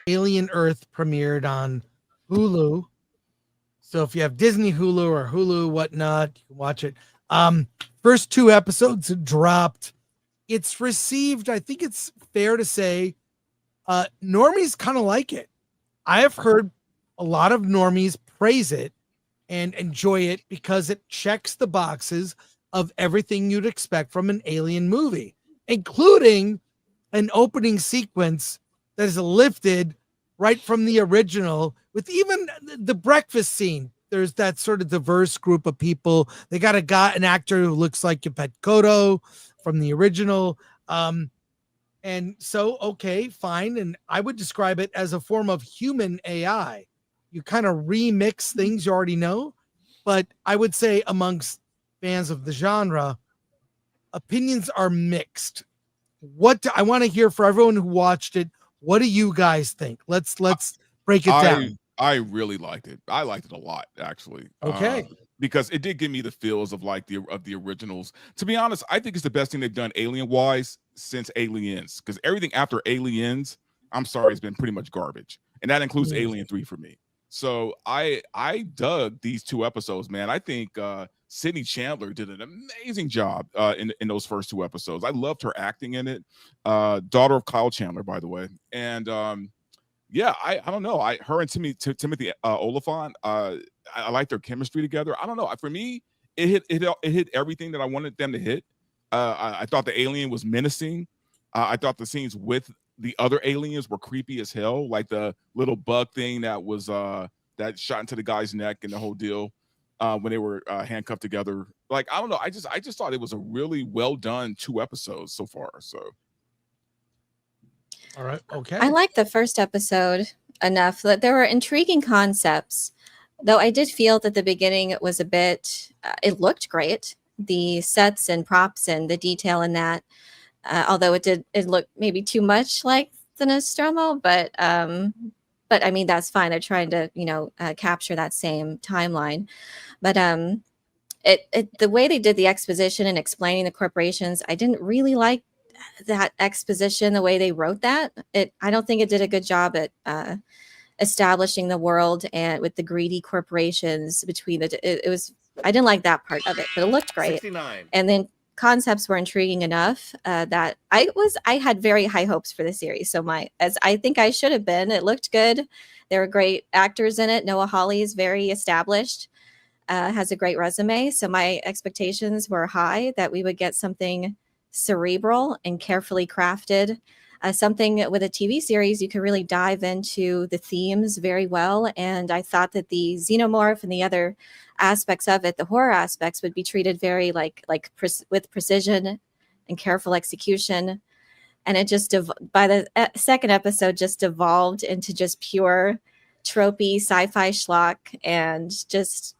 Alien Earth premiered on Hulu. So if you have Disney Hulu or Hulu, whatnot, you can watch it. First 2 episodes dropped. It's received, I think it's fair to say, normies kind of like it. I have heard a lot of normies praise it and enjoy it because it checks the boxes of everything you'd expect from an alien movie, including an opening sequence that is lifted right from the original, with even the breakfast scene. There's that sort of diverse group of people. They got an actor who looks like Yupet Kodo from the original. And so, okay, fine. And I would describe it as a form of human AI. You kind of remix things you already know. But I would say amongst fans of the genre, opinions are mixed. I want to hear for everyone who watched it, what do you guys think? Let's break it down. I really liked it. I liked it a lot, actually. Okay. Because it did give me the feels of like the originals. To be honest, I think it's the best thing they've done alien-wise since Aliens. Because everything after Aliens, I'm sorry, it's been pretty much garbage. And that includes Alien 3 for me. So I dug these 2 episodes, man. I think Sydney Chandler did an amazing job in those first 2 episodes. I loved her acting in it. Daughter of Kyle Chandler, by the way. And yeah, I don't know. Her and Timothy Oliphant, I like their chemistry together. I don't know. For me, it hit everything that I wanted them to hit. I thought the alien was menacing. I thought the scenes with the other aliens were creepy as hell, like the little bug thing that was that shot into the guy's neck and the whole deal when they were handcuffed together. Like, I don't know. I just thought it was a really well done 2 episodes so far. So. All right. Okay. I liked the first episode enough that there were intriguing concepts, though I did feel that the beginning was a bit, it looked great. The sets and props and the detail in that, although it looked maybe too much like the Nostromo, but I mean, that's fine. They're trying to, capture that same timeline. But the way they did the exposition and explaining the corporations, I didn't really like that exposition, the way they wrote that. I don't think it did a good job at establishing the world and with the greedy corporations between I didn't like that part of it, but it looked great. 69. And then concepts were intriguing enough that I had very high hopes for the series. So as I think I should have been, it looked good. There were great actors in it. Noah Hawley is very established, has a great resume. So my expectations were high that we would get something cerebral and carefully crafted, something with a TV series you could really dive into the themes very well. And I thought that the xenomorph and the other aspects of it, the horror aspects, would be treated very with precision and careful execution. And it just by the second episode just evolved into just pure tropey sci-fi schlock, and just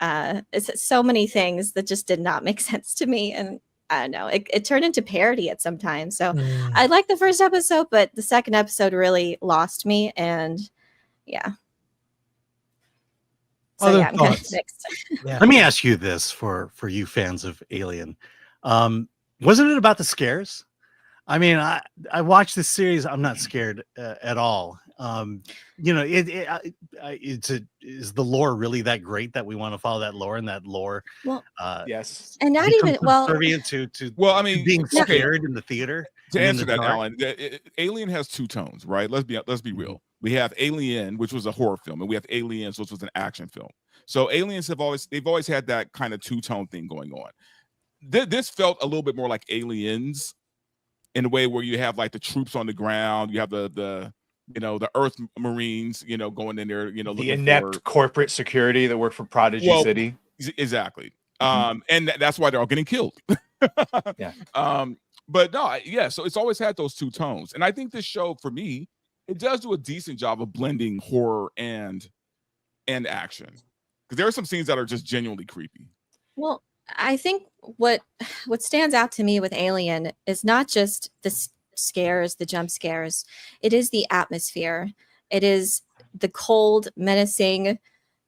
it's so many things that just did not make sense to me. And I don't know, it turned into parody at some time. So I liked the first episode, but the second episode really lost me. And yeah. So yeah, I'm kind of mixed. Yeah. Let me ask you this for you fans of Alien. Wasn't it about the scares? I mean, I watched this series. I'm not scared at all. Is the lore really that great that we want to follow that lore, and that lore? Well, yes, and not even I mean, being scared in the theater. To answer that, Alan, Alien has 2 tones, right? Let's be real. We have Alien, which was a horror film, and we have Aliens, which was an action film. So Aliens they've always had that kind of 2-tone thing going on. This felt a little bit more like Aliens, in a way where you have like the troops on the ground, you have the Earth Marines, going in there, the inept corporate security that work for Prodigy City. Exactly. And that's why they're all getting killed. Yeah. But no, so it's always had those 2 tones. And I think this show, for me, it does do a decent job of blending horror and action. Because there are some scenes that are just genuinely creepy. Well, I think what stands out to me with Alien is not just the scares, the jump scares. It is the atmosphere. It is the cold, menacing,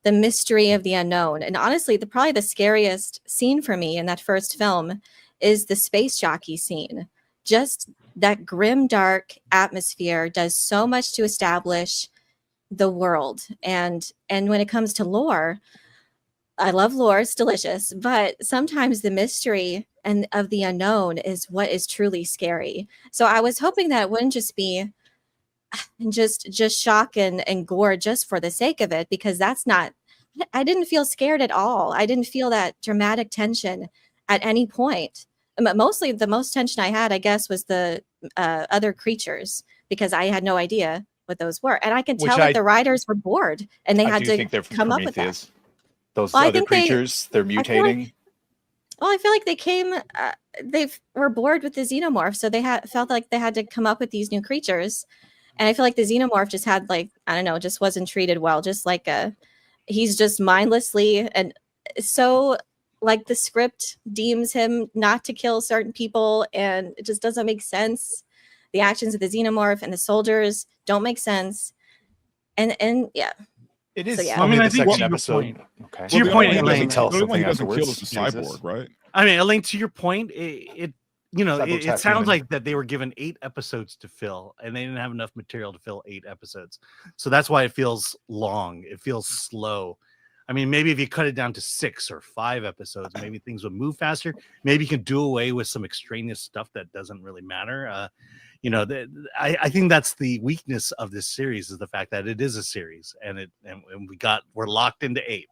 the mystery of the unknown. And honestly, probably the scariest scene for me in that first film is the space jockey scene. Just that grim, dark atmosphere does so much to establish the world. And when it comes to lore, I love lore, it's delicious, but sometimes the mystery and of the unknown is what is truly scary. So I was hoping that it wouldn't just be just shock and gore just for the sake of it, because that's not, I didn't feel scared at all. I didn't feel that dramatic tension at any point. Mostly the most tension I had, I guess, was the other creatures, because I had no idea what those were. And I can tell that the writers were bored and they had to think they're from come up with that. Prometheus. Those Well, I other think creatures, they're mutating. I feel like they came, they were bored with the xenomorph, so they felt like they had to come up with these new creatures. And I feel like the xenomorph just had, like, I don't know, just wasn't treated well. Just like he's just mindlessly, and so like the script deems him not to kill certain people, and it just doesn't make sense. The actions of the xenomorph and the soldiers don't make sense. And yeah. It is. So, yeah. I mean, I think think to your episode. point- Okay. to your the point, only one he Elaine, doesn't- tell us the only one he something doesn't kill afterwards. is the cyborg, right? I mean, Elaine, to your point, it Cyborg's half sounds human. like that they were given 8 episodes to fill, and they didn't have enough material to fill 8 episodes. So that's why it feels long. It feels slow. I mean, maybe if you cut it down to 6 or 5 episodes, maybe things would move faster. Maybe you can do away with some extraneous stuff that doesn't really matter. I think that's the weakness of this series, is the fact that it is a series, and we're locked into 8.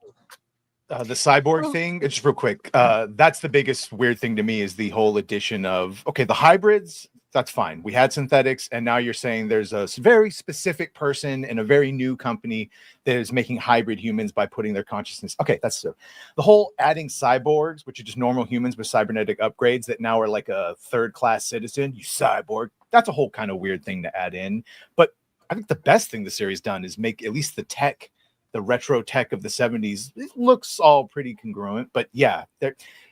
The cyborg thing, just real quick. That's the biggest weird thing to me, is the whole addition of, okay, the hybrids, that's fine. We had synthetics, and now you're saying there's a very specific person in a very new company that is making hybrid humans by putting their consciousness. Okay, that's the whole adding cyborgs, which are just normal humans with cybernetic upgrades that now are like a third-class citizen. You cyborg. That's a whole kind of weird thing to add in. But I think the best thing the series done is make at least the tech, the retro tech of the 70s, it looks all pretty congruent. But yeah,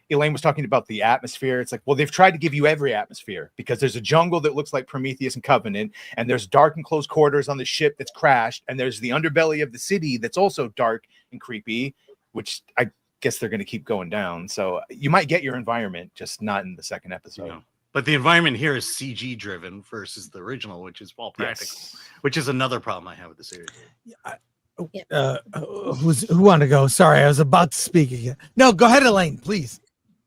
Elaine was talking about the atmosphere. It's like, well, they've tried to give you every atmosphere, because there's a jungle that looks like Prometheus and Covenant, and there's dark and close quarters on the ship that's crashed, and there's the underbelly of the city that's also dark and creepy, which I guess they're going to keep going down. So you might get your environment, just not in the second episode. Yeah. But the environment here is CG driven versus the original, which is all practical, which is another problem I have with the series. Who wanted to go? Sorry, I was about to speak again. No, go ahead, Elaine, please.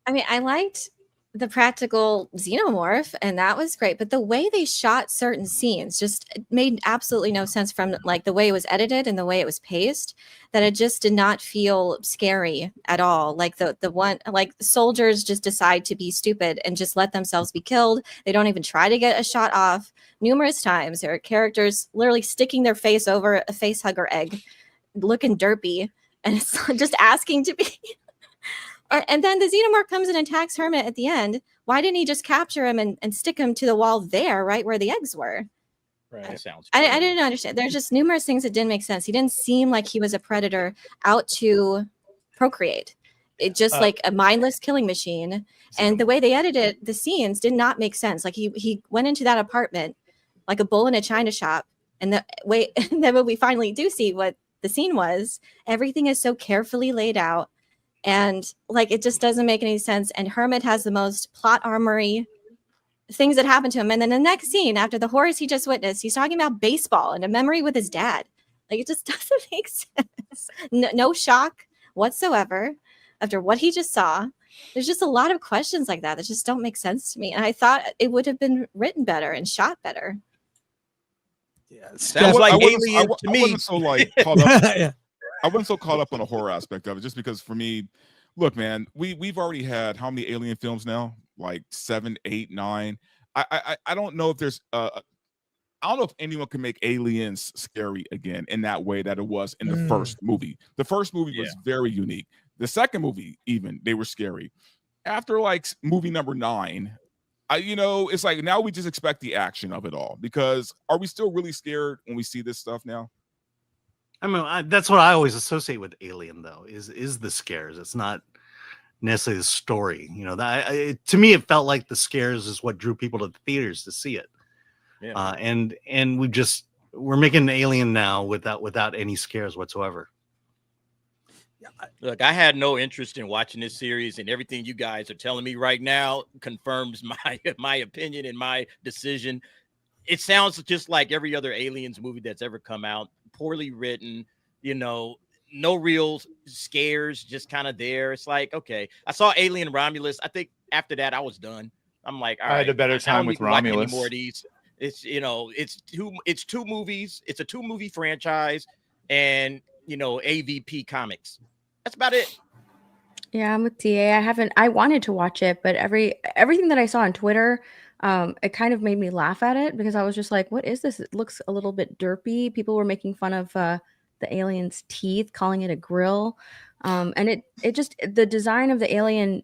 I mean, I liked the practical xenomorph, and that was great, but the way they shot certain scenes just made absolutely no sense, from like the way it was edited and the way it was paced, that it just did not feel scary at all. Like the one, like soldiers just decide to be stupid and just let themselves be killed. They don't even try to get a shot off. Numerous times there are characters literally sticking their face over a face hugger egg, looking derpy, and it's just asking to be. And then the xenomorph comes and attacks Hermit at the end. Why didn't he just capture him and stick him to the wall there, right where the eggs were? Right. Sounds. I didn't understand. There's just numerous things that didn't make sense. He didn't seem like he was a predator out to procreate. It just like a mindless killing machine. And the way they edited the scenes did not make sense. Like he went into that apartment like a bull in a china shop. And then when we finally do see what the scene was, everything is so carefully laid out. And like, it just doesn't make any sense. And Hermit has the most plot armory things that happen to him. And then the next scene, after the horrors he just witnessed, he's talking about baseball and a memory with his dad. Like, it just doesn't make sense. No shock whatsoever after what he just saw. There's just a lot of questions like that just don't make sense to me. And I thought it would have been written better and shot better. Yeah, Sounds like Alien to I me. wasn't so like caught up. Yeah. I wasn't so caught up on the horror aspect of it, just because for me, look, man, we've already had how many Alien films now? Like 7, 8, 9. I don't know if there's I don't know if anyone can make Aliens scary again in that way that it was in the first movie. The first movie was very unique. The second movie, even, they were scary. After like movie number 9, it's like now we just expect the action of it all, because are we still really scared when we see this stuff now? I mean, that's what I always associate with Alien, though, is the scares. It's not necessarily the story. To me, it felt like the scares is what drew people to the theaters to see it. Yeah. And we're making an Alien now without any scares whatsoever. Look, I had no interest in watching this series, and everything you guys are telling me right now confirms my opinion and my decision. It sounds just like every other Aliens movie that's ever come out, poorly written, no real scares, just kind of there. It's like, okay, I saw Alien Romulus. I think after that, I was done. I'm like, all I had right, a better I time don't with need to watch any Romulus. more of these. It's it's two movies. It's a 2-movie franchise, and AVP Comics. That's about it. Yeah, I'm with TA. I wanted to watch it, but everything that I saw on Twitter, it kind of made me laugh at it because I was just like, what is this? It looks a little bit derpy. People were making fun of the alien's teeth, calling it a grill. And it just, the design of the alien,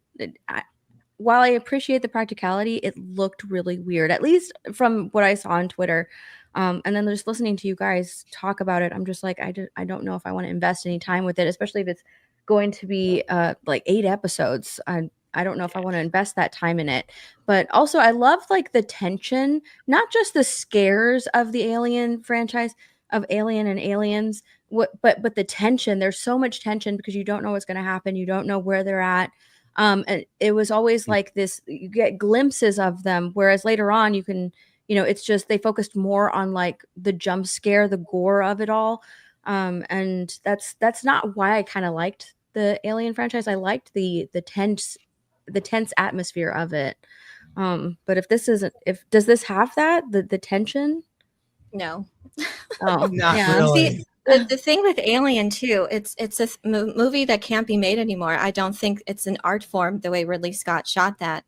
while I appreciate the practicality, it looked really weird, at least from what I saw on Twitter. And then just listening to you guys talk about it, I'm just like, I don't know if I want to invest any time with it, especially if it's going to be like 8 episodes. I don't know if I want to invest that time in it. But also I love like the tension, not just the scares of the Alien franchise, of Alien and Aliens, but the tension. There's so much tension because you don't know what's going to happen. You don't know where they're at. And it was always like this, you get glimpses of them, whereas later on you can, it's just they focused more on like the jump scare, the gore of it all. And that's not why I kind of liked the Alien franchise. I liked the tense atmosphere of it. But does this have that, the tension? No. Oh, Not yeah. really. See, the thing with Alien too, it's a movie that can't be made anymore. I don't think it's an art form the way Ridley Scott shot that.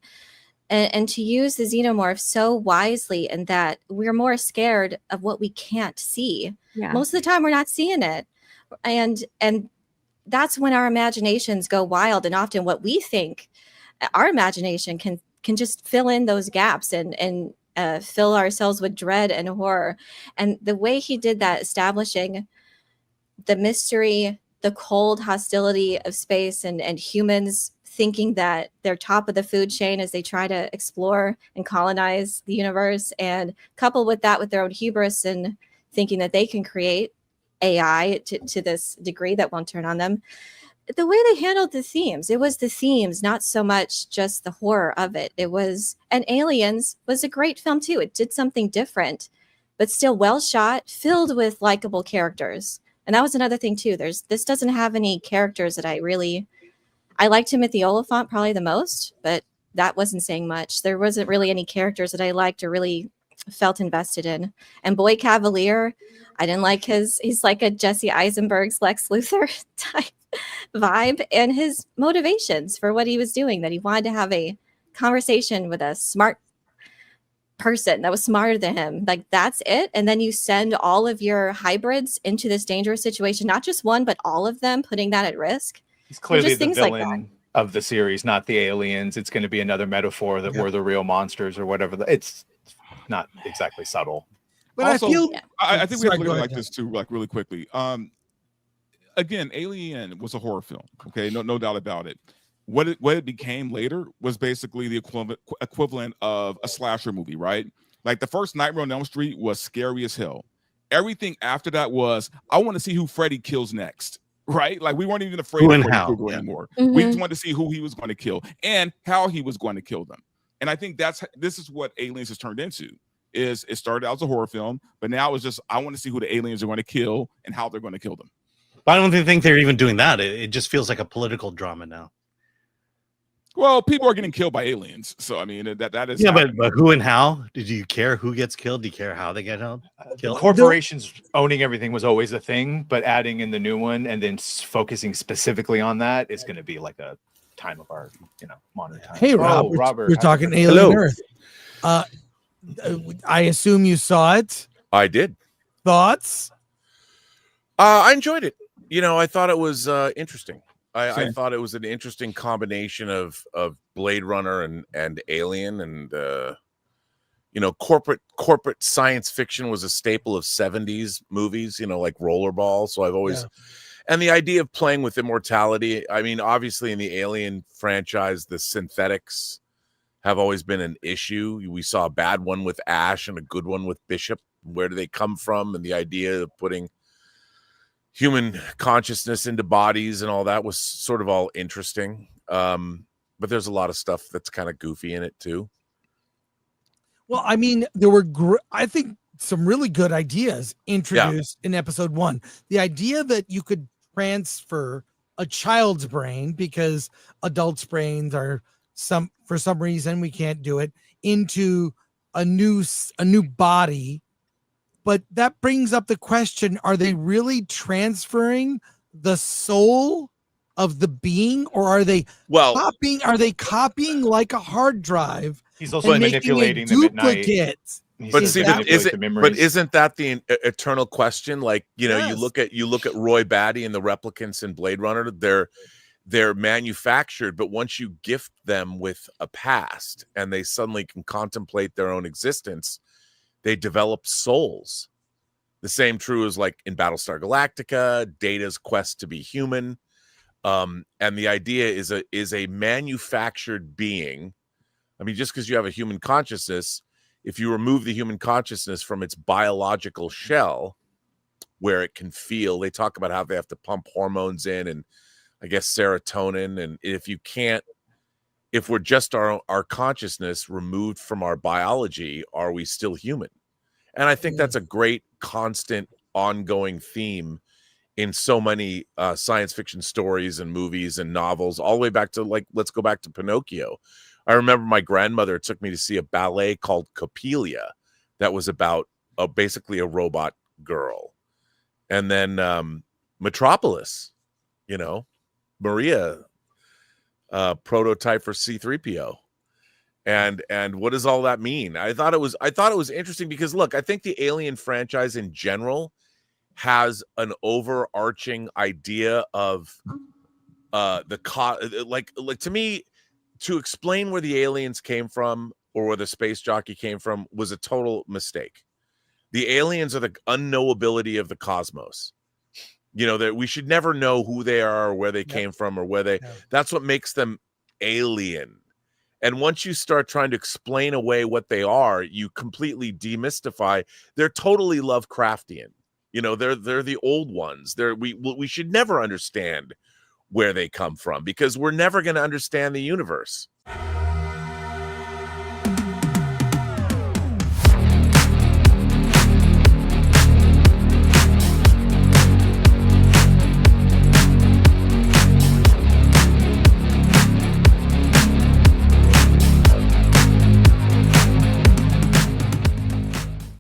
And to use the xenomorph so wisely, and that we're more scared of what we can't see. Yeah. Most of the time we're not seeing it. And that's when our imaginations go wild, and often what we think, our imagination can just fill in those gaps and fill ourselves with dread and horror. And the way he did that, establishing the mystery, the cold hostility of space, and humans thinking that they're top of the food chain as they try to explore and colonize the universe, and coupled with that with their own hubris and thinking that they can create AI to this degree that won't turn on them. The way they handled the themes, it was the themes, not so much just the horror of it. And Aliens was a great film too. It did something different, but still well shot, filled with likable characters. And that was another thing too. This doesn't have any characters that I liked Timothy Oliphant probably the most, but that wasn't saying much. There wasn't really any characters that I liked or really felt invested in. And Boy Cavalier, I didn't like he's like a Jesse Eisenberg's Lex Luthor type vibe, and his motivations for what he was doing, that he wanted to have a conversation with a smart person that was smarter than him. Like, that's it. And then you send all of your hybrids into this dangerous situation, not just one, but all of them, putting that at risk. He's clearly just the things like villain of the series, not the aliens. It's going to be another metaphor that we're the real monsters or whatever. It's not exactly subtle. But Also, I feel I think we have to Sorry, look go at it ahead, like this too, like really quickly. Again, Alien was a horror film. Okay, no doubt about it. What it became later was basically the equivalent of a slasher movie, right? Like the first Nightmare on Elm Street was scary as hell. Everything after that was, I want to see who Freddy kills next, right? Like we weren't even afraid Who of and Freddy how, Krueger yeah. anymore. Mhm. We just wanted to see who he was going to kill and how he was going to kill them. And I think this is what Aliens has turned into. Is it started out as a horror film, but now it's just, I want to see who the aliens are going to kill and how they're going to kill them. But I don't think they're even doing that. It just feels like a political drama now. Well, people are getting killed by aliens, so I mean that is but who and how? Did you care who gets killed? Do you care how they get The killed? corporations owning everything was always a thing, but adding in the new one and then focusing specifically on that is going to be like a time of our, modern time. Hey, Rob, Oh, Robert, we're talking Alien Hello. Earth. I assume you saw it. I did. Thoughts? I enjoyed it. I thought it was interesting. I Same. thought it was an interesting combination of Blade Runner and Alien, and corporate science fiction was a staple of 70s movies, like Rollerball. So I've always and the idea of playing with immortality. I mean, obviously in the Alien franchise, the synthetics have always been an issue. We saw a bad one with Ash and a good one with Bishop. Where do they come from? And the idea of putting human consciousness into bodies and all that was sort of all interesting. But there's a lot of stuff that's kind of goofy in it too. Well, I mean, there were, I think, some really good ideas introduced in episode 1. The idea that you could transfer a child's brain, because adults' brains are for some reason we can't do it, into a new body. But that brings up the question, are they really transferring the soul of the being, or are they copying like a hard drive? He's also manipulating them at night. But isn't that the eternal question? Like, you know, Yes. you look at Roy Batty and the replicants in Blade Runner, they're manufactured, but once you gift them with a past and they suddenly can contemplate their own existence, they develop souls. The same true as like in Battlestar Galactica, Data's quest to be human. And the idea is a manufactured being. I mean, just because you have a human consciousness, if you remove the human consciousness from its biological shell, where it can feel, they talk about how they have to pump hormones in, and I guess serotonin. And if we're just our consciousness removed from our biology, are we still human? And I think that's a great, constant, ongoing theme in so many science fiction stories and movies and novels, all the way back to, like, let's go back to Pinocchio. I remember my grandmother took me to see a ballet called Coppelia that was about basically a robot girl. And then Metropolis, you know, Maria, prototype for C-3PO. And what does all that mean? I thought it was interesting because, look, I think the Alien franchise in general has an overarching idea of like to me, to explain where the aliens came from or where the space jockey came from was a total mistake. The aliens are the unknowability of the cosmos. You know, that we should never know who they are or where they came from or where they, that's what makes them alien. And once you start trying to explain away what they are, you completely demystify. They're totally Lovecraftian. You know, they're the old ones. We should never understand where they come from because we're never going to understand the universe.